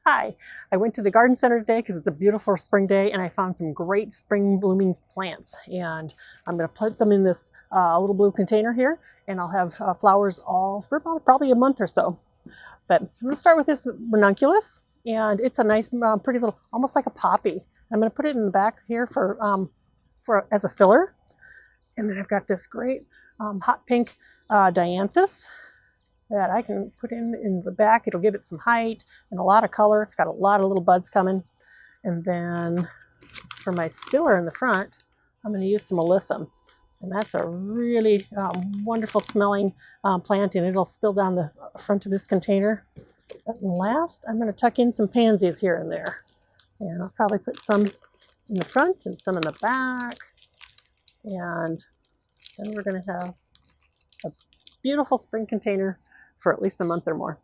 Hi, I went to the garden center today because it's a beautiful spring day and I found some great spring blooming plants, and I'm going to put them in this little blue container here, and I'll have flowers all for about probably a month or so. But I'm going to start with this ranunculus, and it's a nice pretty little, almost like a poppy. I'm going to put it in the back here for as a filler. And then I've got this great hot pink dianthus that I can put in the back. It'll give it some height and a lot of color. It's got a lot of little buds coming. And then for my spiller in the front, I'm going to use some alyssum. And that's a really wonderful smelling plant, and it'll spill down the front of this container. And last, I'm going to tuck in some pansies here and there. And I'll probably put some in the front and some in the back. And then we're going to have a beautiful spring container for at least a month or more.